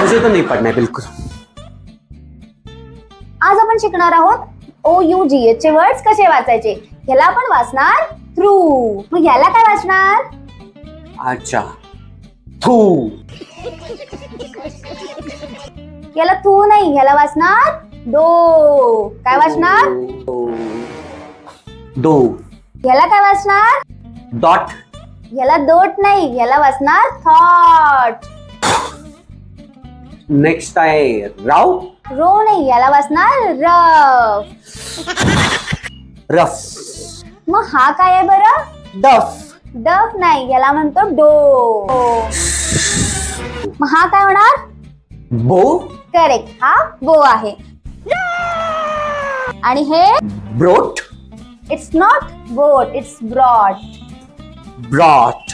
मुझे तो नहीं पढ़ना है बिल्कुल. आज आपण शिकणार आहोत OUGH चे वर्ड्स कसे वाचायचे. ह्याला आपण वाचणार थ्रू. मग ह्याला काय वाचणार? अच्छा, थू. याला थू नाही, ह्याला वाचणार दो. काय वाचणार? दो. ह्याला काय वाचणार? डॉट. ह्याला डॉट नाही, ह्याला वाचणार थॉट. नेक्स्ट आहे राव. रो नाही, याला वाचणार रफ. रफ. मग हा काय आहे बरं? डफ. डफ नाही, याला म्हणतो डो. मग हा काय होणार? बो. करेक्ट, हा बो आहे. आणि हे brought. It's not boat, it's broad. Brought.